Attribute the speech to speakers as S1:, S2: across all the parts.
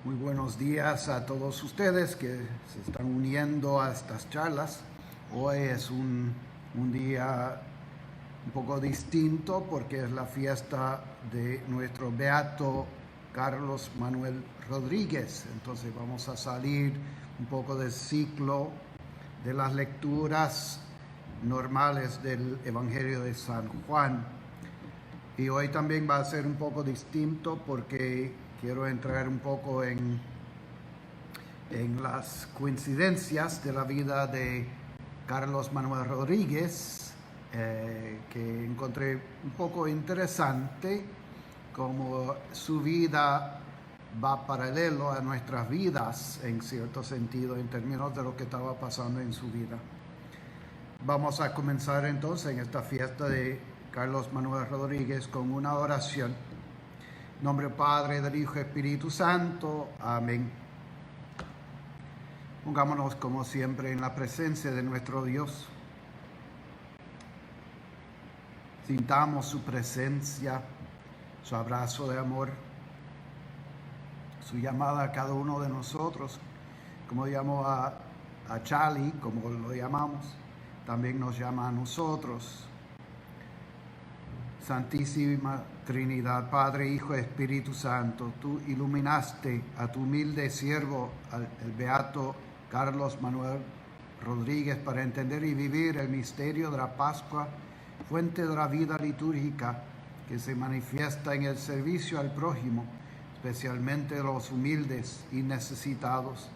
S1: Muy buenos días a todos ustedes que se están uniendo a estas charlas. Hoy es un día un poco distinto porque es la fiesta de nuestro beato Carlos Manuel Rodríguez. Entonces vamos a salir un poco del ciclo de las lecturas normales del Evangelio de San Juan. Y hoy también va a ser un poco distinto porque quiero entrar un poco en las coincidencias de la vida de Carlos Manuel Rodríguez, que encontré un poco interesante, como su vida va paralelo a nuestras vidas en cierto sentido, en términos de lo que estaba pasando en su vida. Vamos a comenzar entonces en esta fiesta de Carlos Manuel Rodríguez con una oración. En nombre del Padre, del Hijo y Espíritu Santo. Amén. Pongámonos como siempre en la presencia de nuestro Dios. Sintamos su presencia, su abrazo de amor, su llamada a cada uno de nosotros. Como llamó a Charlie, como lo llamamos, también nos llama a nosotros. Santísima Trinidad, Padre, Hijo y Espíritu Santo, tú iluminaste a tu humilde siervo, el beato Carlos Manuel Rodríguez, para entender y vivir el misterio de la Pascua, fuente de la vida litúrgica que se manifiesta en el servicio al prójimo, especialmente de los humildes y necesitados.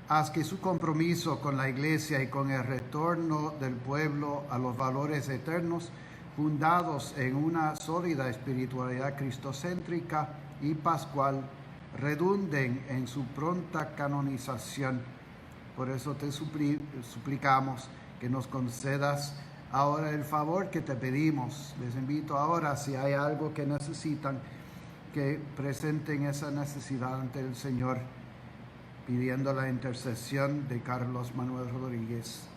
S1: Haz que su compromiso con la Iglesia y con el retorno del pueblo a los valores eternos, fundados en una sólida espiritualidad cristocéntrica y pascual, redunden en su pronta canonización. Por eso te suplicamos que nos concedas ahora el favor que te pedimos. Les invito ahora, si hay algo que necesitan, que presenten esa necesidad ante el Señor, pidiendo la intercesión de Carlos Manuel Rodríguez.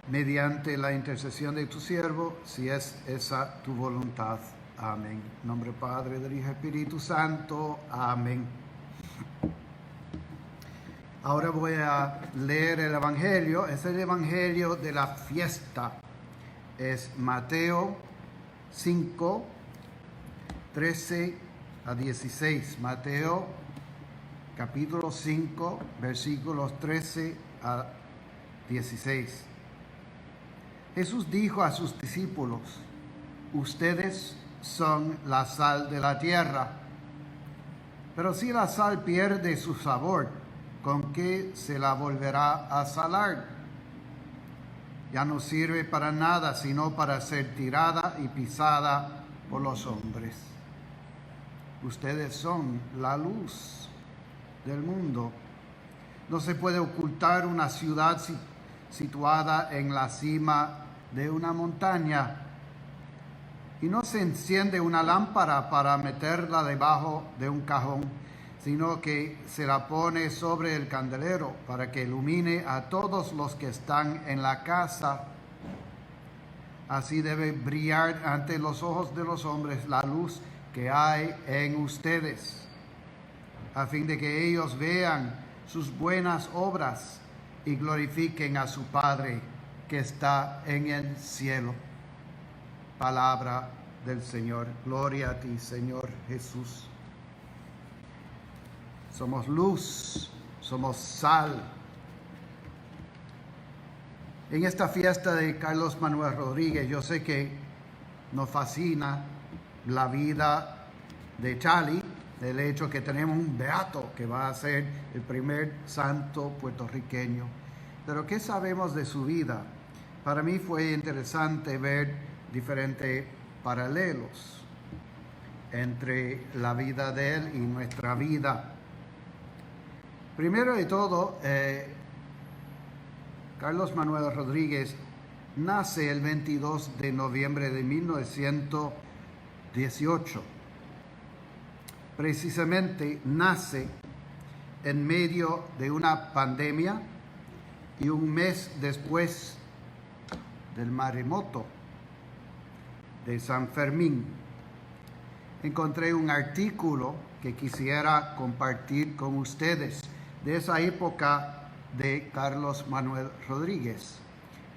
S1: Mediante la intercesión de tu siervo, si es esa tu voluntad. Amén. En nombre del Padre, del Hijo y Espíritu Santo. Amén. Ahora voy a leer el Evangelio. Es el Evangelio de la fiesta. Es Mateo 5, 13 a 16. Mateo capítulo 5, versículos 13 a 16. Jesús dijo a sus discípulos: ustedes son la sal de la tierra. Pero si la sal pierde su sabor, ¿con qué se la volverá a salar? Ya no sirve para nada, sino para ser tirada y pisada por los hombres. Ustedes son la luz del mundo. No se puede ocultar una ciudad situada en la cima de una montaña, y no se enciende una lámpara para meterla debajo de un cajón, sino que se la pone sobre el candelero para que ilumine a todos los que están en la casa. Así debe brillar ante los ojos de los hombres la luz que hay en ustedes, a fin de que ellos vean sus buenas obras y glorifiquen a su Padre que está en el cielo. Palabra del Señor. Gloria a ti, Señor Jesús. Somos luz, somos sal. En esta fiesta de Carlos Manuel Rodríguez, yo sé que nos fascina la vida de Charlie, el hecho que tenemos un beato que va a ser el primer santo puertorriqueño. Pero ¿qué sabemos de su vida? Para mí fue interesante ver diferentes paralelos entre la vida de él y nuestra vida. Primero de todo, Carlos Manuel Rodríguez nace el 22 de noviembre de 1918. Precisamente nace en medio de una pandemia y un mes después del maremoto de San Fermín, encontré un artículo que quisiera compartir con ustedes de esa época de Carlos Manuel Rodríguez,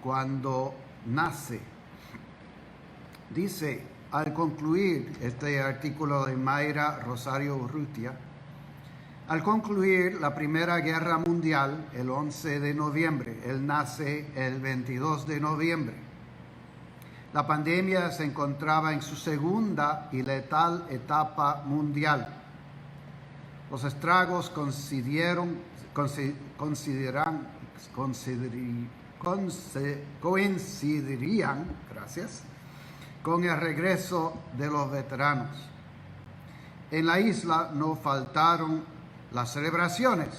S1: cuando nace. Dice, al concluir este artículo de Mayra Rosario Urrutia, al concluir la Primera Guerra Mundial el 11 de noviembre, él nace el 22 de noviembre, la pandemia se encontraba en su segunda y letal etapa mundial. Los estragos coincidirían con el regreso de los veteranos. En la isla no faltaron las celebraciones,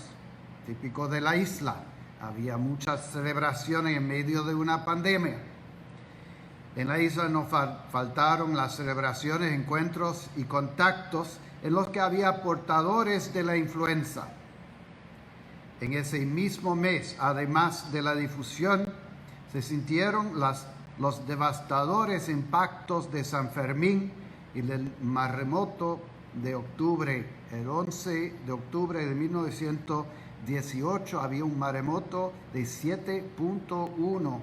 S1: típico de la isla. Había muchas celebraciones en medio de una pandemia. En la isla no faltaron las celebraciones, encuentros y contactos en los que había portadores de la influenza. En ese mismo mes, además de la difusión, se sintieron los devastadores impactos de San Fermín y del maremoto de octubre. El 11 de octubre de 1918 había un maremoto de 7.1.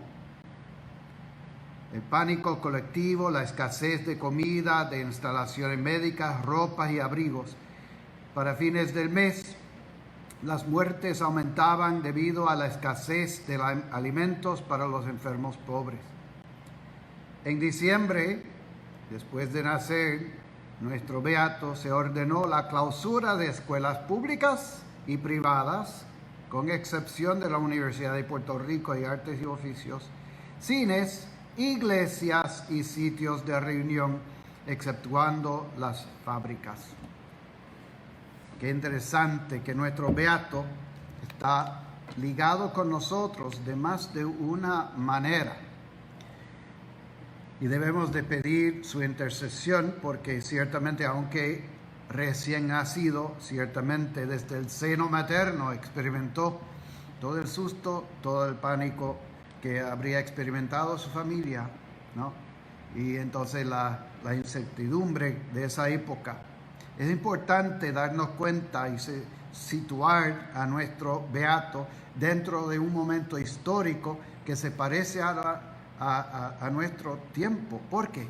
S1: El pánico colectivo, la escasez de comida, de instalaciones médicas, ropas y abrigos. Para fines del mes, las muertes aumentaban debido a la escasez de alimentos para los enfermos pobres. En diciembre, después de nacer nuestro beato, se ordenó la clausura de escuelas públicas y privadas, con excepción de la Universidad de Puerto Rico de Artes y Oficios, cines, iglesias y sitios de reunión, exceptuando las fábricas. Qué interesante que nuestro beato está ligado con nosotros de más de una manera. Y debemos de pedir su intercesión porque ciertamente, aunque recién nacido, ciertamente desde el seno materno experimentó todo el susto, todo el pánico que habría experimentado su familia, ¿no? Y entonces la incertidumbre de esa época. Es importante darnos cuenta y situar a nuestro beato dentro de un momento histórico que se parece a nuestro tiempo. ¿Por qué?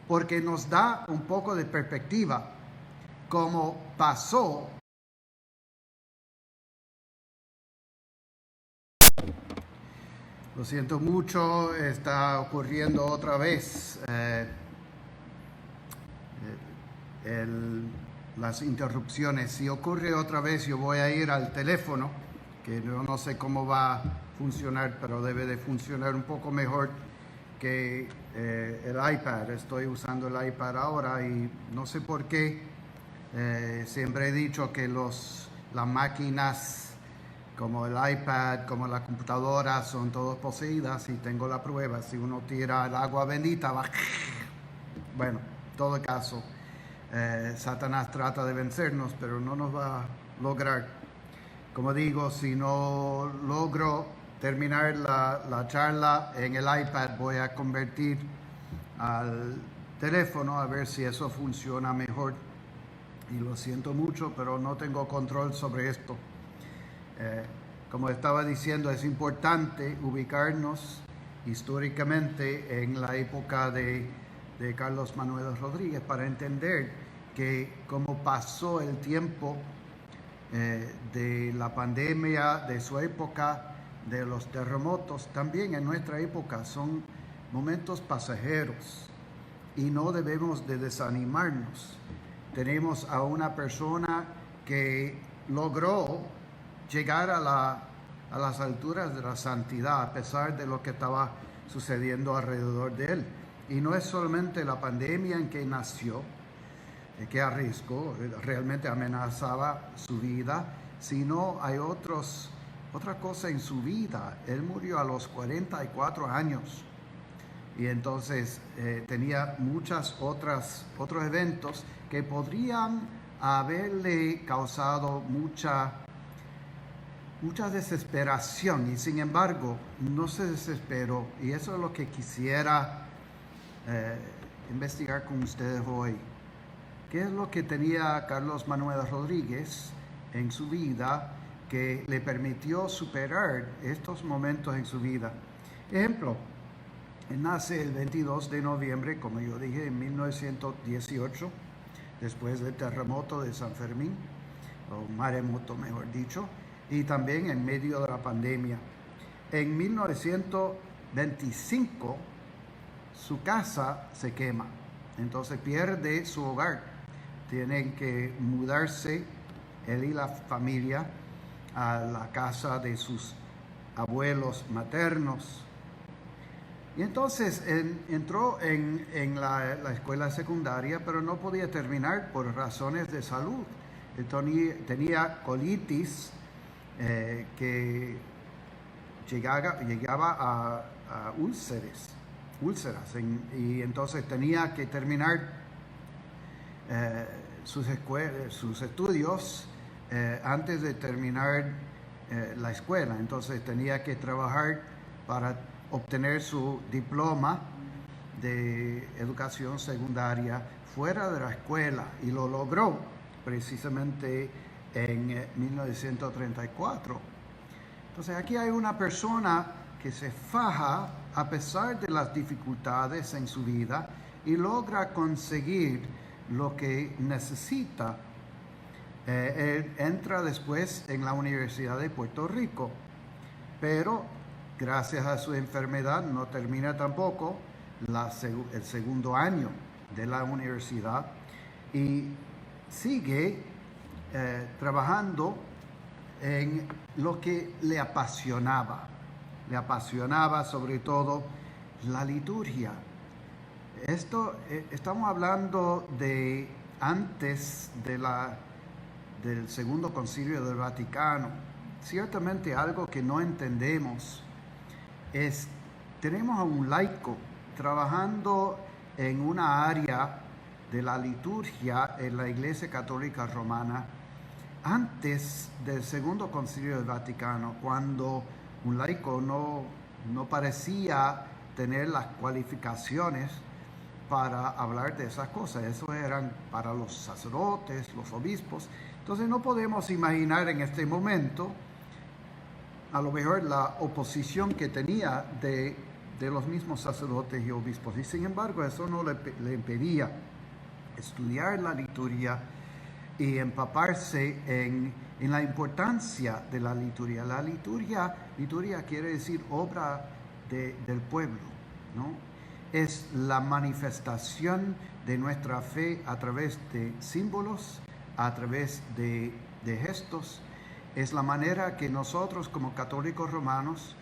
S1: Porque nos da un poco de perspectiva cómo pasó. Lo siento mucho, está ocurriendo otra vez las interrupciones. Si ocurre otra vez, yo voy a ir al teléfono, que yo no sé cómo va a funcionar, pero debe de funcionar un poco mejor que el iPad. Estoy usando el iPad ahora y no sé por qué. Siempre he dicho que las máquinas como el iPad, como la computadora, son todas poseídas y tengo la prueba. Si uno tira el agua bendita, va. Bueno, en todo caso, Satanás trata de vencernos, pero no nos va a lograr. Como digo, si no logro terminar la charla en el iPad, voy a convertir al teléfono a ver si eso funciona mejor. Y lo siento mucho, pero no tengo control sobre esto. Como estaba diciendo, es importante ubicarnos históricamente en la época de Carlos Manuel Rodríguez para entender que como pasó el tiempo de la pandemia, de su época, de los terremotos, también en nuestra época son momentos pasajeros y no debemos de desanimarnos. Tenemos a una persona que logró llegar a las alturas de la santidad a pesar de lo que estaba sucediendo alrededor de él. Y no es solamente la pandemia en que nació, que arriesgó, realmente amenazaba su vida, sino hay otra cosa en su vida. Él murió a los 44 años y entonces tenía otros eventos que podrían haberle causado mucha desesperación, y sin embargo no se desesperó, y eso es lo que quisiera investigar con ustedes hoy. ¿Qué es lo que tenía Carlos Manuel Rodríguez en su vida que le permitió superar estos momentos en su vida? Ejemplo, él nace el 22 de noviembre, como yo dije, en 1918, después del terremoto de San Fermín, o maremoto mejor dicho, y también en medio de la pandemia. En 1925, su casa se quema, entonces pierde su hogar. Tienen que mudarse él y la familia a la casa de sus abuelos maternos. Y entonces entró en la escuela secundaria, pero no podía terminar por razones de salud. Él tenía colitis que llegaba a úlceras, y entonces tenía que terminar sus estudios antes de terminar la escuela. Entonces tenía que trabajar para obtener su diploma de educación secundaria fuera de la escuela, y lo logró precisamente en 1934. Entonces aquí hay una persona que se faja a pesar de las dificultades en su vida y logra conseguir lo que necesita. Él entra después en la Universidad de Puerto Rico, pero gracias a su enfermedad no termina tampoco el segundo año de la universidad y sigue trabajando en lo que le apasionaba. Le apasionaba sobre todo la liturgia. Estamos hablando de antes del Segundo Concilio del Vaticano. Ciertamente algo que no entendemos es, tenemos a un laico trabajando en una área de la liturgia en la Iglesia Católica Romana antes del Segundo Concilio del Vaticano, cuando un laico no parecía tener las cualificaciones para hablar de esas cosas. Eso eran para los sacerdotes, los obispos. Entonces no podemos imaginar en este momento a lo mejor la oposición que tenía de los mismos sacerdotes y obispos. Y sin embargo eso no le impedía estudiar la liturgia y empaparse en la importancia de la liturgia. La liturgia quiere decir obra del pueblo, ¿no? Es la manifestación de nuestra fe a través de símbolos, a través de gestos. Es la manera que nosotros como católicos romanos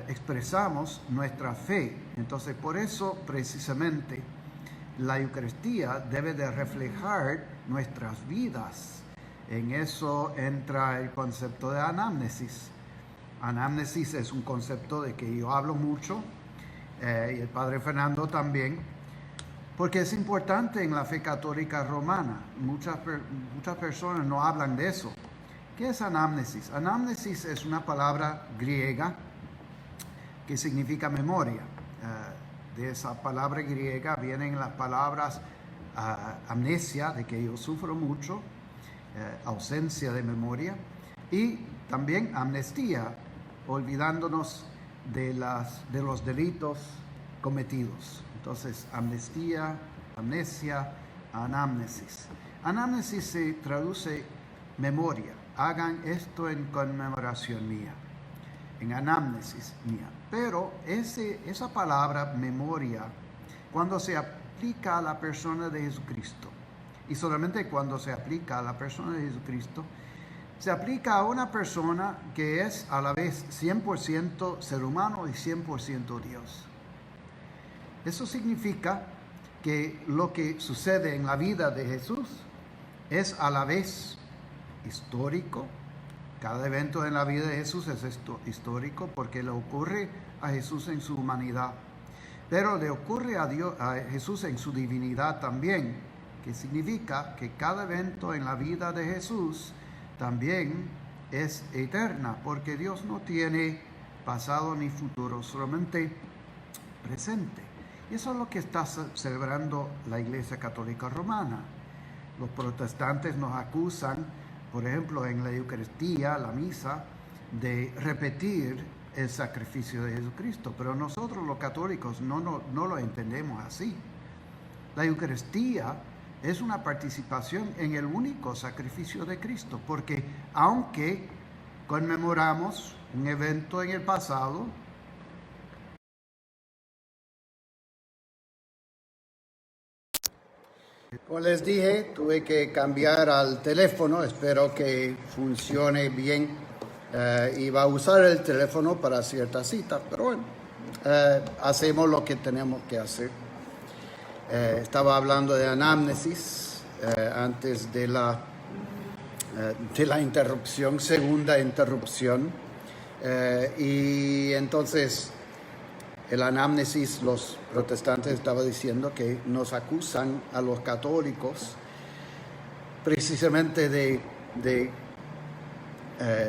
S1: expresamos nuestra fe. Entonces, por eso precisamente la Eucaristía debe de reflejar nuestras vidas. En eso entra el concepto de anamnesis. Anamnesis es un concepto de que yo hablo mucho, y el Padre Fernando también, porque es importante en la fe católica romana. Muchas personas no hablan de eso. ¿Qué es anamnesis? Anamnesis es una palabra griega que significa memoria. De esa palabra griega vienen las palabras amnesia, de que yo sufro mucho, ausencia de memoria, y también amnistía, olvidándonos de los delitos cometidos. Entonces, amnistía, amnesia, anamnesis. Anamnesis se traduce memoria. Hagan esto en conmemoración mía, en anamnesis mía. Pero esa palabra memoria, cuando se aplica a la persona de Jesucristo, y solamente cuando se aplica a la persona de Jesucristo, se aplica a una persona que es a la vez 100% ser humano y 100% Dios. Eso significa que lo que sucede en la vida de Jesús es a la vez histórico. Cada evento en la vida de Jesús es histórico porque le ocurre a Jesús en su humanidad, pero le ocurre a Jesús en su divinidad también, que significa que cada evento en la vida de Jesús también es eterna, porque Dios no tiene pasado ni futuro, solamente presente. Y eso es lo que está celebrando la Iglesia Católica Romana. Los protestantes nos acusan, por ejemplo, en la Eucaristía, la misa, de repetir el sacrificio de Jesucristo. Pero nosotros los católicos no lo entendemos así. La Eucaristía es una participación en el único sacrificio de Cristo, porque aunque conmemoramos un evento en el pasado, como les dije, tuve que cambiar al teléfono, espero que funcione bien. Iba a usar el teléfono para ciertas citas, pero bueno, hacemos lo que tenemos que hacer. Estaba hablando de anamnesis antes de la interrupción, segunda interrupción, y entonces el anamnesis, los protestantes estaban diciendo que nos acusan a los católicos precisamente de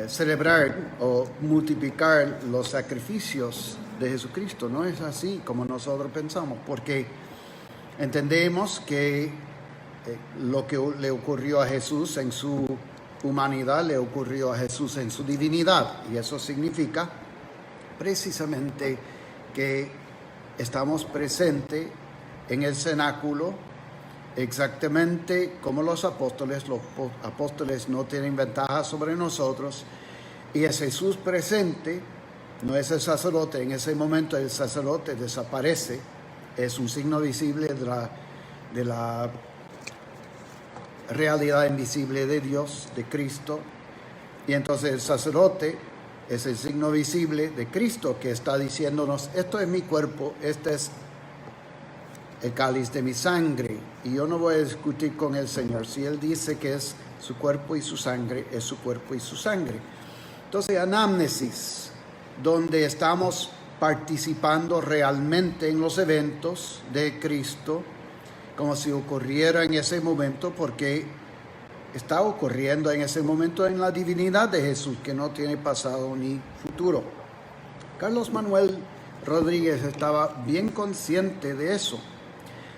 S1: celebrar o multiplicar los sacrificios de Jesucristo. No es así como nosotros pensamos, porque entendemos que lo que le ocurrió a Jesús en su humanidad le ocurrió a Jesús en su divinidad, y eso significa precisamente que estamos presentes en el cenáculo exactamente como los apóstoles. Los apóstoles no tienen ventaja sobre nosotros, y es Jesús presente, no es el sacerdote. En ese momento el sacerdote desaparece, es un signo visible de la realidad invisible de Dios, de Cristo, y entonces el sacerdote es el signo visible de Cristo que está diciéndonos: esto es mi cuerpo, este es el cáliz de mi sangre. Y yo no voy a discutir con el Señor. Si Él dice que es su cuerpo y su sangre, es su cuerpo y su sangre. Entonces, anamnesis, donde estamos participando realmente en los eventos de Cristo, como si ocurriera en ese momento, porque está ocurriendo en ese momento en la divinidad de Jesús, que no tiene pasado ni futuro. Carlos Manuel Rodríguez estaba bien consciente de eso,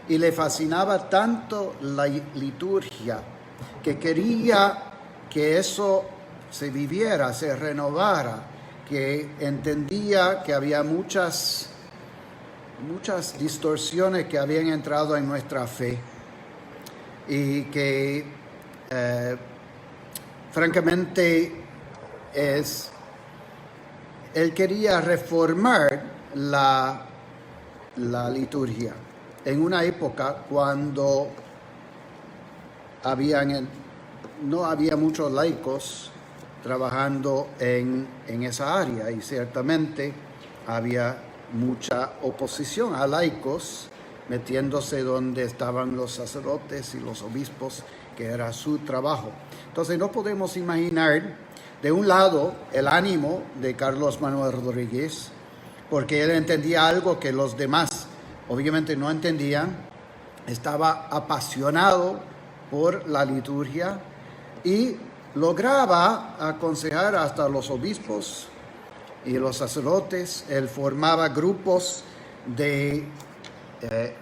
S1: y le fascinaba tanto la liturgia que quería que eso se viviera, se renovara, que entendía que había muchas distorsiones que habían entrado en nuestra fe, y que francamente él quería reformar la liturgia en una época cuando no había muchos laicos trabajando en esa área, y ciertamente había mucha oposición a laicos metiéndose donde estaban los sacerdotes y los obispos, que era su trabajo. Entonces no podemos imaginar, de un lado, el ánimo de Carlos Manuel Rodríguez, porque él entendía algo que los demás obviamente no entendían. Estaba apasionado por la liturgia y lograba aconsejar hasta los obispos y los sacerdotes. Él formaba grupos de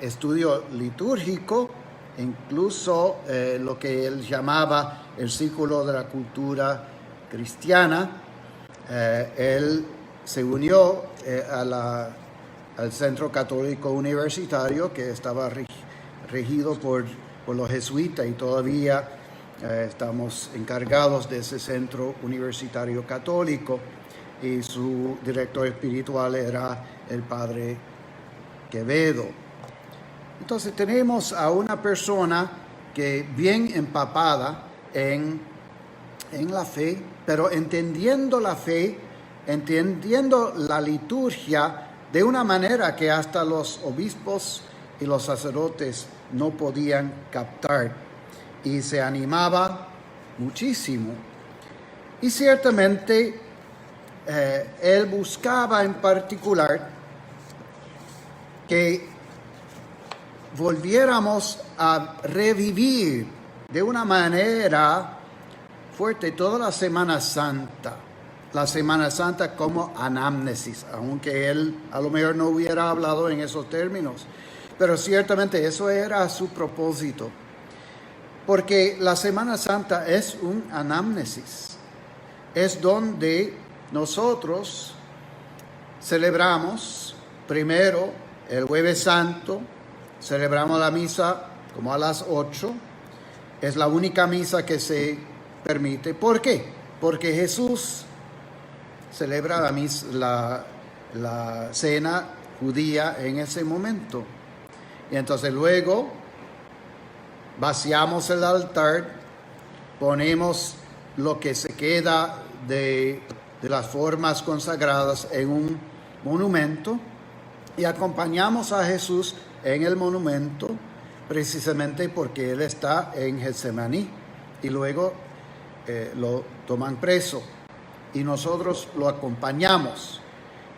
S1: estudio litúrgico, incluso lo que él llamaba el Círculo de la Cultura Cristiana. Él se unió al Centro Católico Universitario, que estaba regido por los jesuitas, y todavía estamos encargados de ese centro universitario católico, y su director espiritual era el padre Quevedo. Entonces tenemos a una persona que bien empapada en la fe, pero entendiendo la fe, entendiendo la liturgia de una manera que hasta los obispos y los sacerdotes no podían captar, y se animaba muchísimo. Y ciertamente él buscaba en particular que volviéramos a revivir de una manera fuerte toda la Semana Santa. la Semana Santa como anamnesis, aunque él a lo mejor no hubiera hablado en esos términos. Pero ciertamente eso era su propósito, porque la Semana Santa es un anamnesis, es donde nosotros celebramos primero el Jueves Santo, celebramos la misa como a las 8, es la única misa que se permite. ¿Por qué? Porque Jesús celebra la cena judía en ese momento. Y entonces luego vaciamos el altar, ponemos lo que se queda de las formas consagradas en un monumento y acompañamos a Jesús en el monumento precisamente porque Él está en Getsemaní y luego lo toman preso y nosotros lo acompañamos.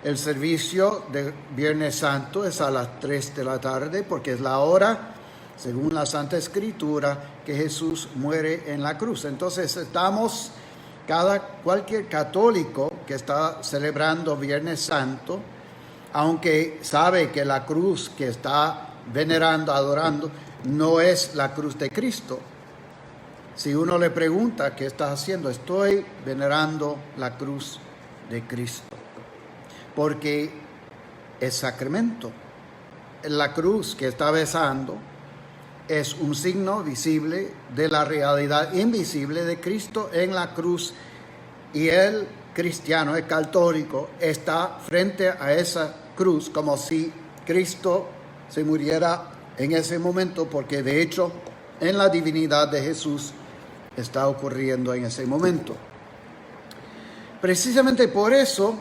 S1: El servicio de Viernes Santo es a las 3 de la tarde porque es la hora, según la Santa Escritura, que Jesús muere en la cruz. Entonces estamos, cualquier católico que está celebrando Viernes Santo, aunque sabe que la cruz que está venerando, adorando, no es la cruz de Cristo. Si uno le pregunta, ¿qué estás haciendo? Estoy venerando la cruz de Cristo, porque es sacramento. La cruz que está besando es un signo visible de la realidad invisible de Cristo en la cruz, y el cristiano, el católico, está frente a esa cruz como si Cristo se muriera en ese momento, porque de hecho en la divinidad de Jesús está ocurriendo en ese momento. Precisamente por eso,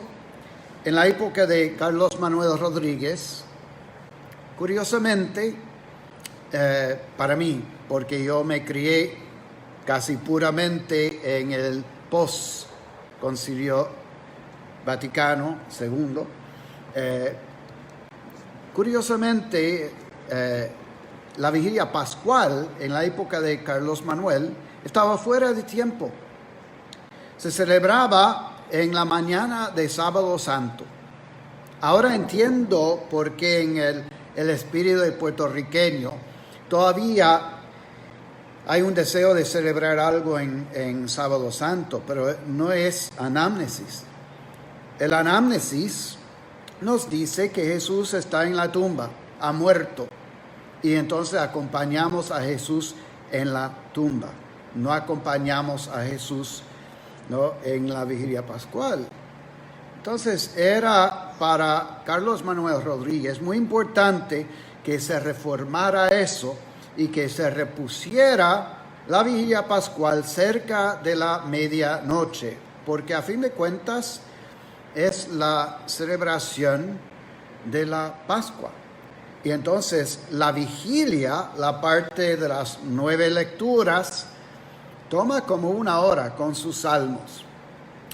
S1: en la época de Carlos Manuel Rodríguez, curiosamente, para mí, porque yo me crié casi puramente en el post-concilio Vaticano II, curiosamente, la vigilia pascual en la época de Carlos Manuel estaba fuera de tiempo. Se celebraba en la mañana de Sábado Santo. Ahora entiendo por qué en el espíritu del puertorriqueño todavía hay un deseo de celebrar algo en Sábado Santo, pero no es anamnesis. El anamnesis nos dice que Jesús está en la tumba, ha muerto, y entonces acompañamos a Jesús en la tumba. No acompañamos a Jesús, ¿no?, en la vigilia pascual. Entonces era para Carlos Manuel Rodríguez muy importante que se reformara eso y que se repusiera la vigilia pascual cerca de la medianoche, porque a fin de cuentas es la celebración de la Pascua. Y entonces la vigilia, la parte de las 9 lecturas, toma como 1 hora con sus salmos.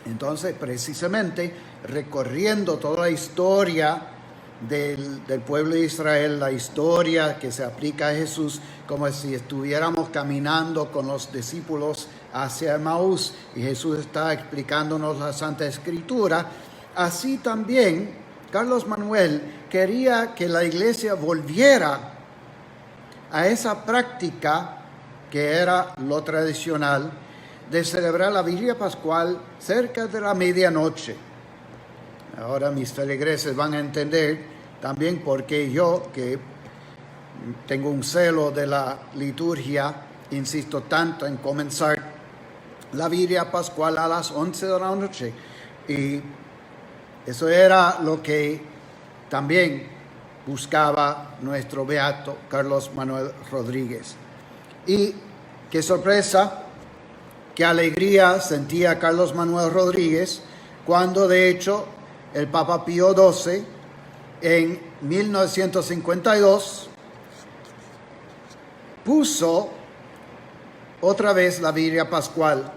S1: Entonces, precisamente, recorriendo toda la historia del pueblo de Israel, la historia que se aplica a Jesús, como si estuviéramos caminando con los discípulos hacia Emaús y Jesús está explicándonos la Santa Escritura, así también Carlos Manuel quería que la iglesia volviera a esa práctica que era lo tradicional de celebrar la vigilia pascual cerca de la medianoche. Ahora mis feligreses van a entender también por qué yo, que tengo un celo de la liturgia, insisto tanto en comenzar la vigilia pascual a las 11 de la noche. Y eso era lo que también buscaba nuestro beato Carlos Manuel Rodríguez. Y qué sorpresa, qué alegría sentía Carlos Manuel Rodríguez cuando de hecho el Papa Pío XII en 1952 puso otra vez la vigilia pascual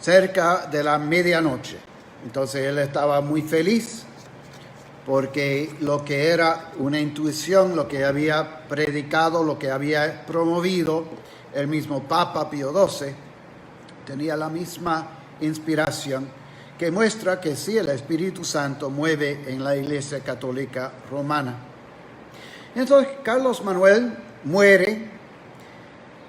S1: cerca de la medianoche. Entonces él estaba muy feliz porque lo que era una intuición, lo que había predicado, lo que había promovido el mismo Papa Pío XII, tenía la misma inspiración. que muestra que sí, el Espíritu Santo mueve en la Iglesia Católica Romana. Entonces, Carlos Manuel muere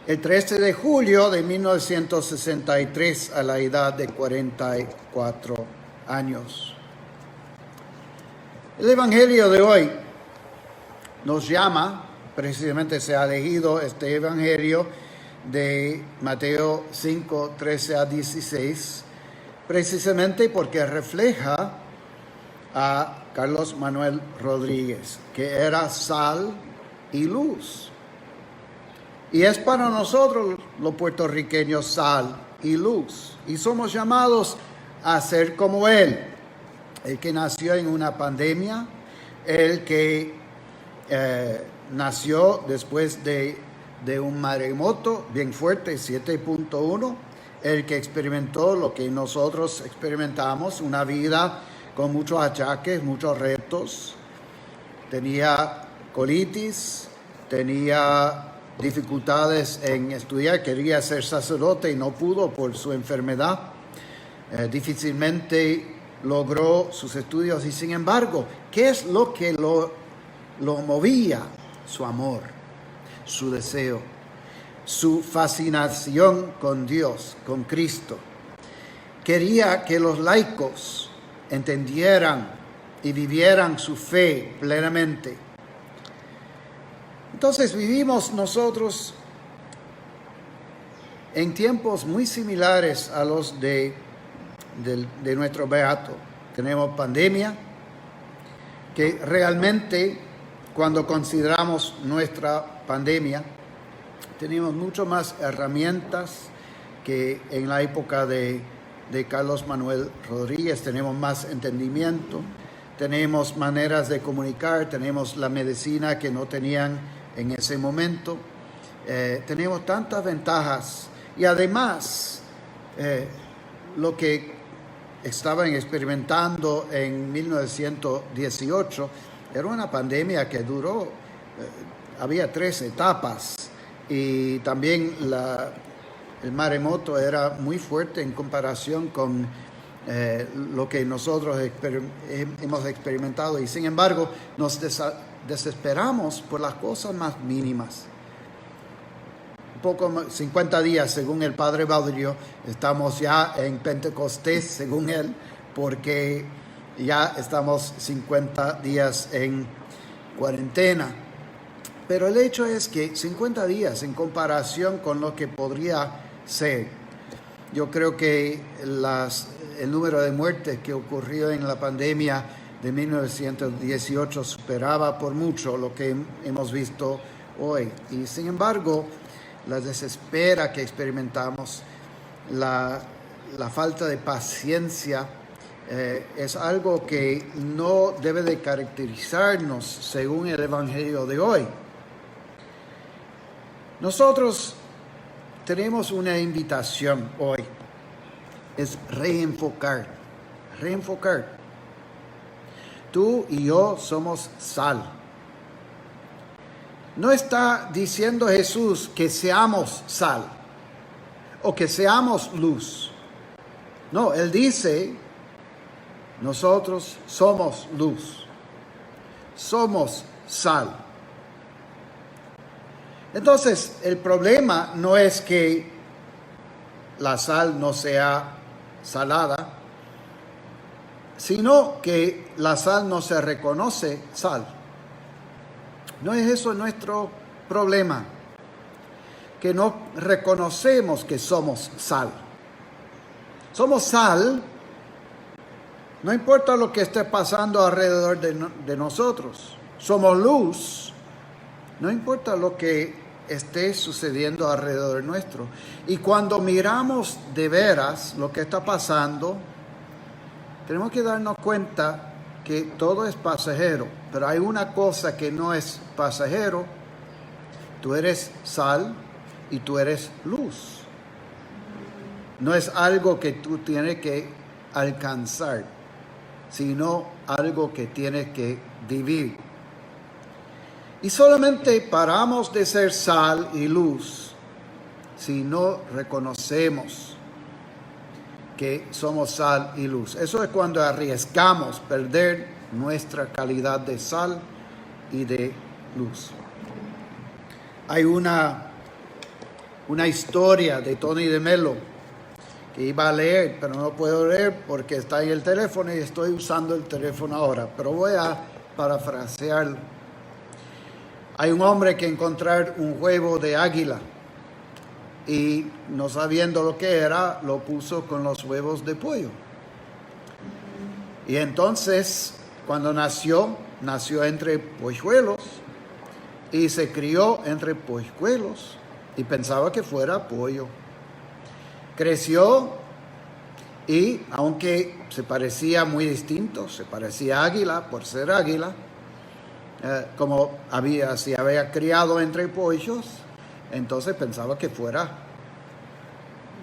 S1: el 13 de julio de 1963 a la edad de 44 años. El Evangelio de hoy nos llama, precisamente se ha elegido este Evangelio de Mateo 5, 13 a 16, precisamente porque refleja a Carlos Manuel Rodríguez, que era sal y luz. Y es para nosotros los puertorriqueños sal y luz. Y somos llamados a ser como él, el que nació en una pandemia, el que nació después de un maremoto bien fuerte, 7.1, el que experimentó lo que nosotros experimentamos, una vida con muchos achaques, muchos retos. Tenía colitis, tenía dificultades en estudiar, quería ser sacerdote y no pudo por su enfermedad. Difícilmente logró sus estudios y sin embargo, ¿qué es lo que lo movía? Su amor, su deseo, su fascinación con Dios, con Cristo. Quería que los laicos entendieran y vivieran su fe plenamente. Entonces vivimos nosotros en tiempos muy similares a los de nuestro beato. Tenemos pandemia, que realmente cuando consideramos nuestra pandemia, tenemos mucho más herramientas que en la época de Carlos Manuel Rodríguez. Tenemos más entendimiento, tenemos maneras de comunicar, tenemos la medicina que no tenían en ese momento. Tenemos tantas ventajas y además lo que estaban experimentando en 1918 era una pandemia que duró, había 3 etapas y también el maremoto era muy fuerte en comparación con lo que nosotros hemos experimentado y sin embargo nos desesperamos por las cosas más mínimas. Un poco 50 días, según el padre Baudrillo, estamos ya en Pentecostés, según él, porque ya estamos 50 días en cuarentena. Pero el hecho es que 50 días en comparación con lo que podría ser, yo creo que el número de muertes que ocurrió en la pandemia de 1918 superaba por mucho lo que hemos visto hoy. Y sin embargo, la desespera que experimentamos, la falta de paciencia, es algo que no debe de caracterizarnos según el Evangelio de hoy. Nosotros tenemos una invitación hoy, es reenfocar. Tú y yo somos sal. No está diciendo Jesús que seamos sal o que seamos luz. No, Él dice, nosotros somos luz, somos sal. Entonces, el problema no es que la sal no sea salada, sino que la sal no se reconoce sal. No es eso nuestro problema, que no reconocemos que somos sal. Somos sal, no importa lo que esté pasando alrededor de nosotros. Somos luz, no importa lo que esté sucediendo alrededor nuestro. Y cuando miramos de veras lo que está pasando, tenemos que darnos cuenta que todo es pasajero, pero hay una cosa que no es pasajero. Tú eres sal y tú eres luz. No es algo que tú tienes que alcanzar, sino algo que tienes que vivir. Y solamente paramos de ser sal y luz si no reconocemos que somos sal y luz. Eso es cuando arriesgamos perder nuestra calidad de sal y de luz. Hay una historia de Tony de Melo que iba a leer, pero no puedo leer porque está en el teléfono y estoy usando el teléfono ahora, pero voy a parafrasearlo. Hay un hombre que encontrar un huevo de águila y no sabiendo lo que era, lo puso con los huevos de pollo. Y entonces, cuando nació entre polluelos y se crió entre polluelos y pensaba que fuera pollo. Creció y aunque se parecía muy distinto, se parecía a águila por ser águila, se había criado entre pollos, entonces pensaba que fuera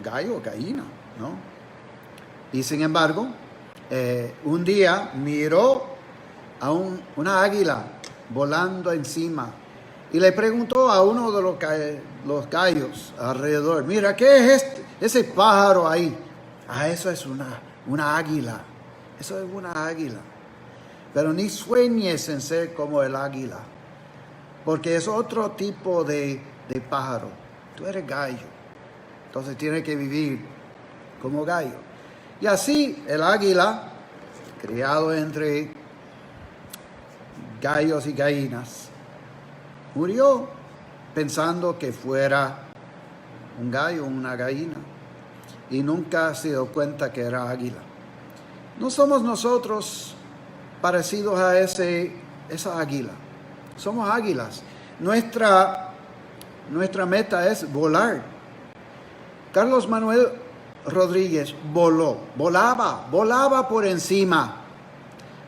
S1: gallo o gallina, ¿no? Y sin embargo, un día miró a una águila volando encima y le preguntó a uno de los gallos alrededor, mira, ¿qué es ese pájaro ahí? Eso es una águila, eso es una águila. Pero ni sueñes en ser como el águila, porque es otro tipo de pájaro. Tú eres gallo, entonces tienes que vivir como gallo. Y así el águila, criado entre gallos y gallinas, murió pensando que fuera un gallo o una gallina y nunca se dio cuenta que era águila. No somos nosotros parecidos a esa águila. Somos águilas. Nuestra meta es volar. Carlos Manuel Rodríguez volaba por encima.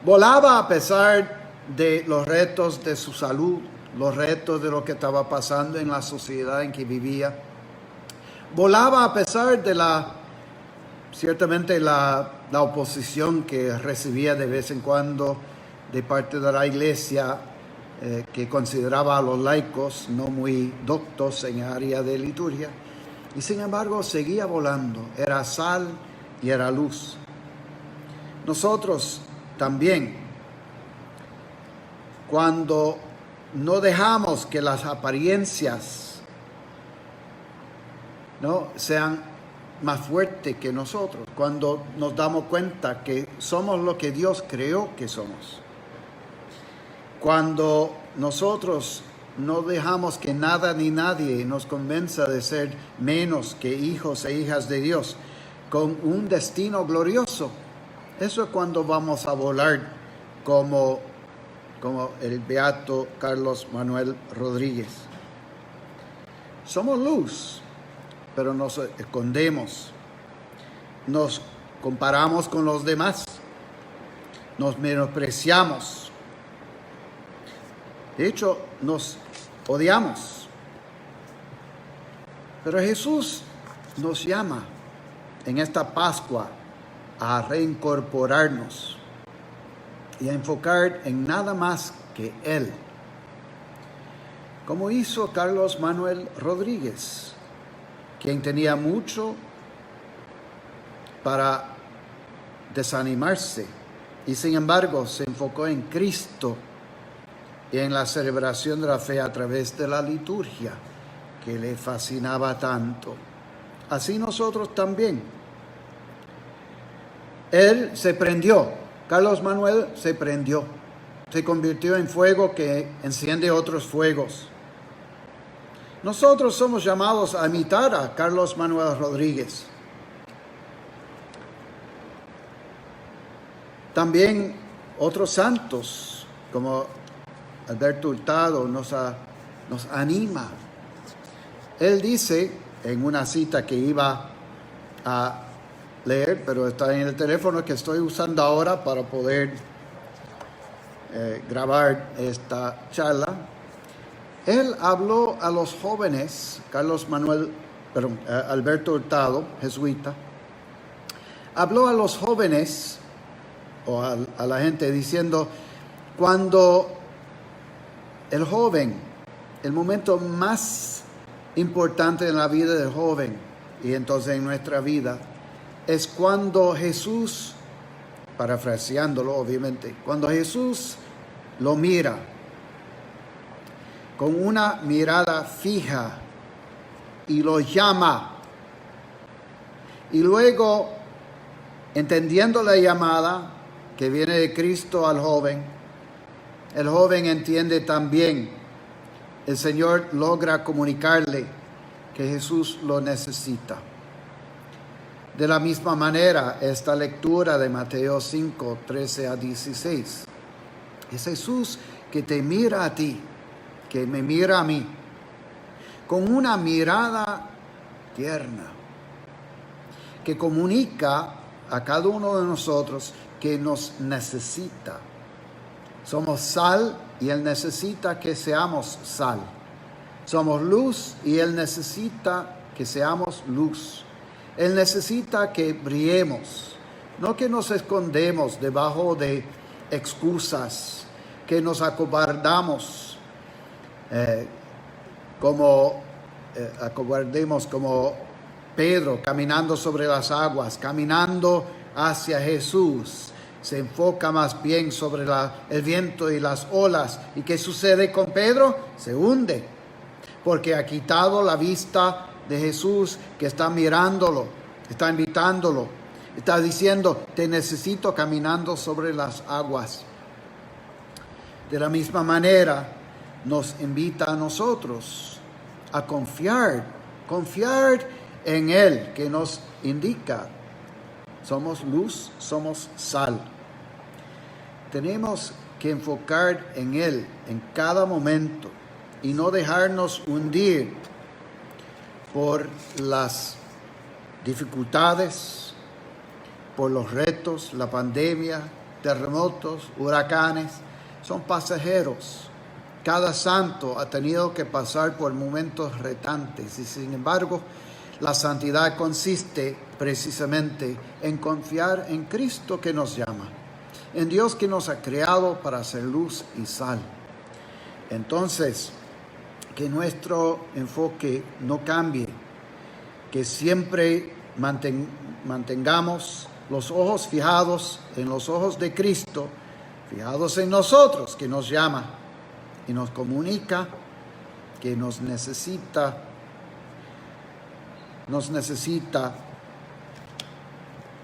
S1: Volaba a pesar de los retos de su salud, los retos de lo que estaba pasando en la sociedad en que vivía. Volaba a pesar de ciertamente la oposición que recibía de vez en cuando de parte de la iglesia, que consideraba a los laicos no muy doctos en el área de liturgia, y sin embargo seguía volando, era sal y era luz. Nosotros también, cuando no dejamos que las apariencias sean más fuertes que nosotros, cuando nos damos cuenta que somos lo que Dios creó que somos, cuando nosotros no dejamos que nada ni nadie nos convenza de ser menos que hijos e hijas de Dios, con un destino glorioso, eso es cuando vamos a volar como el beato Carlos Manuel Rodríguez. Somos luz, pero nos escondemos, nos comparamos con los demás, nos menospreciamos. De hecho, nos odiamos. Pero Jesús nos llama en esta Pascua a reincorporarnos y a enfocar en nada más que Él, como hizo Carlos Manuel Rodríguez, quien tenía mucho para desanimarse y sin embargo se enfocó en Cristo y en la celebración de la fe a través de la liturgia que le fascinaba tanto. Así nosotros también. Él se prendió, Carlos Manuel se prendió, se convirtió en fuego que enciende otros fuegos. Nosotros somos llamados a imitar a Carlos Manuel Rodríguez. También otros santos, como Alberto Hurtado, nos anima. Él dice, en una cita que iba a leer, pero está en el teléfono que estoy usando ahora para poder grabar esta charla. Él habló a los jóvenes, Alberto Hurtado, jesuita, habló a los jóvenes o a la gente diciendo, cuando el joven, el momento más importante en la vida del joven y entonces en nuestra vida, es cuando Jesús, parafraseándolo obviamente, cuando Jesús lo mira con una mirada fija y lo llama, y luego, entendiendo la llamada que viene de Cristo al joven, el joven entiende también, el Señor logra comunicarle que Jesús lo necesita. De la misma manera, esta lectura de Mateo 5, 13 a 16. Es Jesús que te mira a ti, que me mira a mí, con una mirada tierna, que comunica a cada uno de nosotros que nos necesita. Somos sal y Él necesita que seamos sal. Somos luz y Él necesita que seamos luz. Él necesita que brillemos, no que nos escondemos debajo de excusas, que nos acobardamos, acobardemos como Pedro caminando sobre las aguas, caminando hacia Jesús. Se enfoca más bien sobre el viento y las olas. ¿Y qué sucede con Pedro? Se hunde, porque ha quitado la vista de Jesús, que está mirándolo, está invitándolo, está diciendo, te necesito caminando sobre las aguas. De la misma manera, nos invita a nosotros a confiar en Él, que nos indica, somos luz, somos sal. Tenemos que enfocar en Él en cada momento y no dejarnos hundir por las dificultades, por los retos, la pandemia, terremotos, huracanes. Son pasajeros. Cada santo ha tenido que pasar por momentos retantes y sin embargo la santidad consiste precisamente en confiar en Cristo que nos llama, en Dios que nos ha creado para ser luz y sal. Entonces, que nuestro enfoque no cambie, que siempre mantengamos los ojos fijados en los ojos de Cristo, fijados en nosotros, que nos llama y nos comunica que nos necesita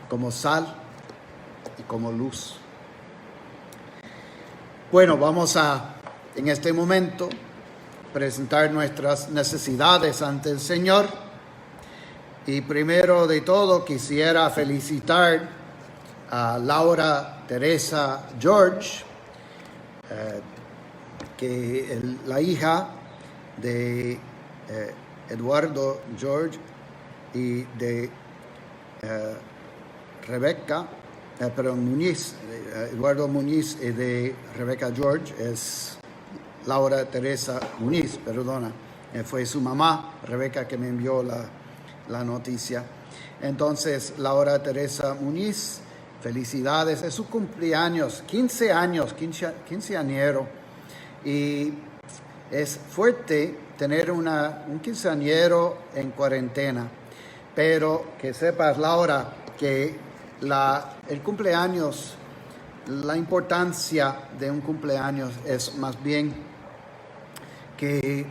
S1: como sal y como luz. Bueno, vamos a, en este momento, presentar nuestras necesidades ante el Señor. Y primero de todo quisiera felicitar a Laura Teresa George, la hija de Eduardo George y de Muñiz, Eduardo Muñiz y de Rebeca George, es Laura Teresa Muñiz, fue su mamá, Rebeca, que me envió la noticia. Entonces, Laura Teresa Muñiz, felicidades, es su cumpleaños, 15 años, quinceañero, y es fuerte tener un quinceañero en cuarentena, pero que sepas, Laura, que el cumpleaños, la importancia de un cumpleaños es más bien que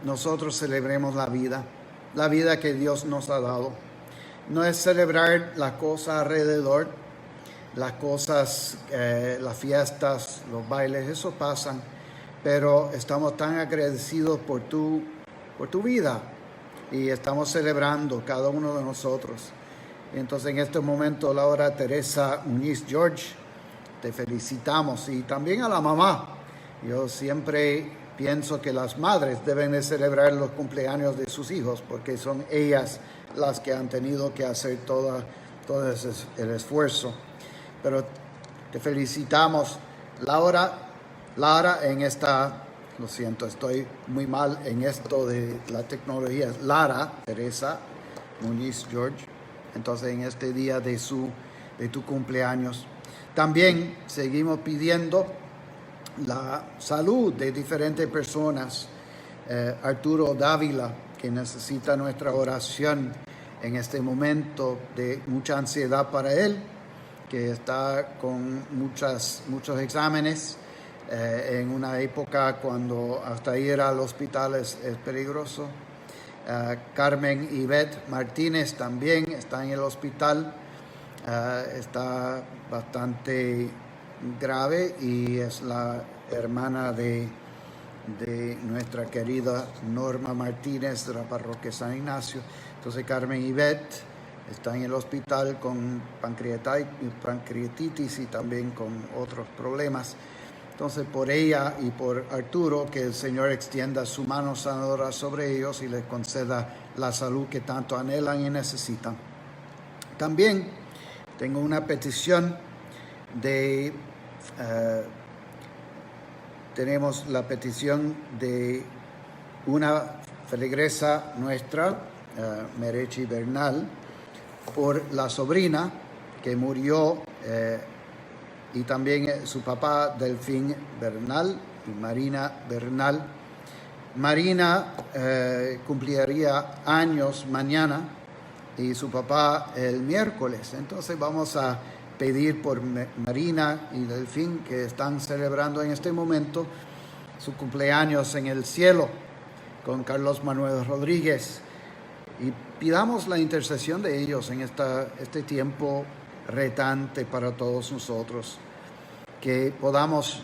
S1: nosotros celebremos la vida que Dios nos ha dado. No es celebrar las cosas alrededor, las cosas, las fiestas, los bailes, eso pasan, pero estamos tan agradecidos por tu vida y estamos celebrando cada uno de nosotros. Entonces, en este momento, Laura Teresa Muñiz George, te felicitamos, y también a la mamá. Yo siempre pienso que las madres deben de celebrar los cumpleaños de sus hijos, porque son ellas las que han tenido que hacer todo el esfuerzo. Pero te felicitamos, Laura, en esta, lo siento, estoy muy mal en esto de la tecnología, Lara Teresa Muñiz George. Entonces, en este día de tu cumpleaños, también seguimos pidiendo la salud de diferentes personas. Arturo Dávila, que necesita nuestra oración, en este momento de mucha ansiedad para él, que está con muchos exámenes en una época cuando hasta ir al hospital es peligroso. Carmen Ivette Martínez también está en el hospital, está bastante grave y es la hermana de nuestra querida Norma Martínez de la parroquia San Ignacio. Entonces Carmen Ivette está en el hospital con pancreatitis y también con otros problemas. Entonces por ella y por Arturo, que el Señor extienda su mano sanadora sobre ellos y les conceda la salud que tanto anhelan y necesitan. También tengo una petición tenemos la petición de una feligresa nuestra, Merechi Bernal, por la sobrina que murió, y también su papá Delfín Bernal y Marina Bernal. Marina cumpliría años mañana y su papá el miércoles. Entonces vamos a pedir por Marina y Delfín, que están celebrando en este momento su cumpleaños en el cielo con Carlos Manuel Rodríguez, y pidamos la intercesión de ellos en este tiempo retante para todos nosotros, que podamos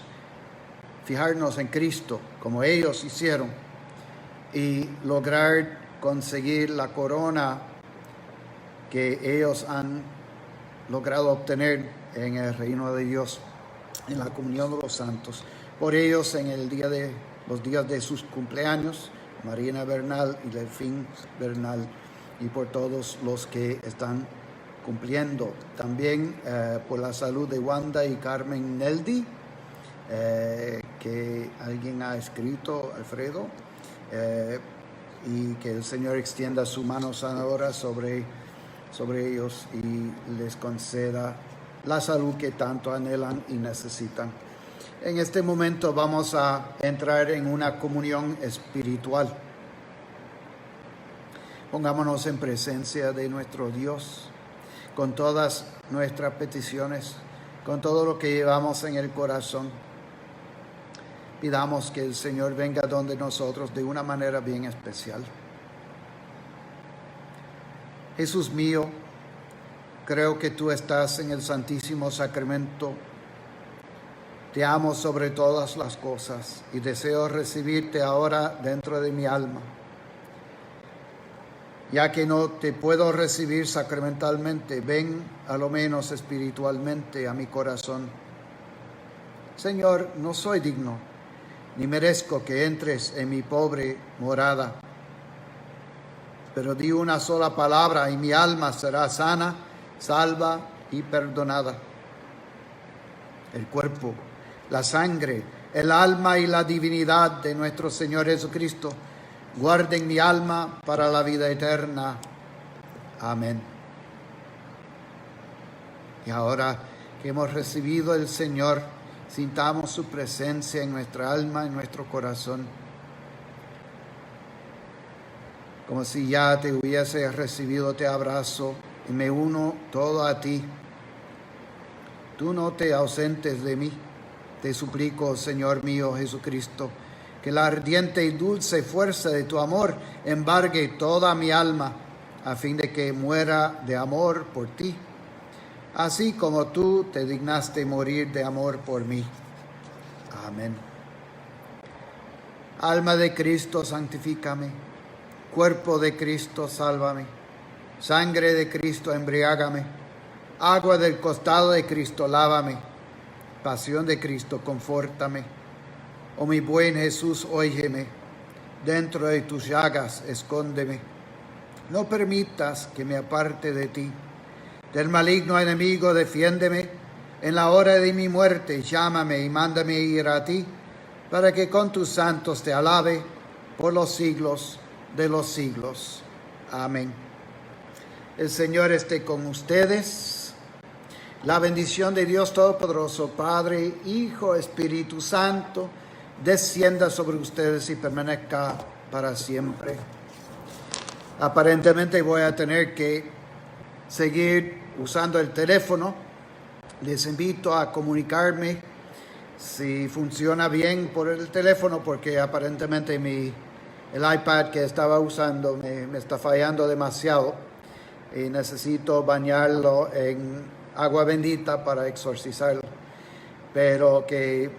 S1: fijarnos en Cristo como ellos hicieron y lograr conseguir la corona que ellos han logrado obtener en el reino de Dios, en la comunión de los santos. Por ellos, en los días de sus cumpleaños, Marina Bernal y Delfín Bernal, y por todos los que están cumpliendo. También por la salud de Wanda y Carmen Neldi, que alguien ha escrito, Alfredo, y que el Señor extienda su mano sanadora sobre ellos y les conceda la salud que tanto anhelan y necesitan. En este momento vamos a entrar en una comunión espiritual. Pongámonos en presencia de nuestro Dios con todas nuestras peticiones, con todo lo que llevamos en el corazón. Pidamos que el Señor venga donde nosotros de una manera bien especial. Jesús mío, creo que tú estás en el Santísimo Sacramento. Te amo sobre todas las cosas y deseo recibirte ahora dentro de mi alma. Ya que no te puedo recibir sacramentalmente, ven a lo menos espiritualmente a mi corazón. Señor, no soy digno, ni merezco que entres en mi pobre morada. Pero di una sola palabra y mi alma será sana, salva y perdonada. El cuerpo, la sangre, el alma y la divinidad de nuestro Señor Jesucristo guarden mi alma para la vida eterna. Amén. Y ahora que hemos recibido el Señor, sintamos su presencia en nuestra alma, en nuestro corazón, como si ya te hubiese recibido. Te abrazo y me uno todo a ti. Tú no te ausentes de mí. Te suplico, Señor mío Jesucristo, que la ardiente y dulce fuerza de tu amor embargue toda mi alma, a fin de que muera de amor por ti, así como tú te dignaste morir de amor por mí. Amén. Alma de Cristo, santifícame. Cuerpo de Cristo, sálvame. Sangre de Cristo, embriágame. Agua del costado de Cristo, lávame. Pasión de Cristo, confórtame. Oh mi buen Jesús, óyeme. Dentro de tus llagas, escóndeme. No permitas que me aparte de ti. Del maligno enemigo, defiéndeme. En la hora de mi muerte, llámame y mándame ir a ti, para que con tus santos te alabe por los siglos de los siglos. Amén. El Señor esté con ustedes. La bendición de Dios Todopoderoso, Padre, Hijo, Espíritu Santo, descienda sobre ustedes y permanezca para siempre. Aparentemente voy a tener que seguir usando el teléfono. Les invito a comunicarme si funciona bien por el teléfono, porque aparentemente el iPad que estaba usando me está fallando demasiado y necesito bañarlo en agua bendita para exorcizarlo. Pero que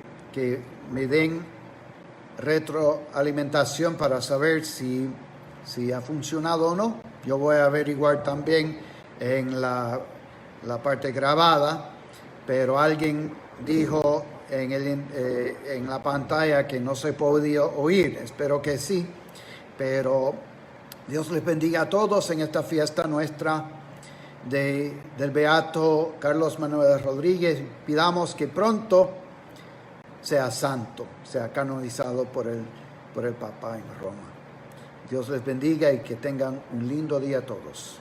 S1: me den retroalimentación para saber si ha funcionado o no. Yo voy a averiguar también en la parte grabada, pero alguien dijo en la pantalla que no se podía oír. Espero que sí, pero Dios les bendiga a todos en esta fiesta nuestra del Beato Carlos Manuel Rodríguez. Pidamos que pronto sea santo, sea canonizado por el Papa en Roma. Dios les bendiga y que tengan un lindo día todos.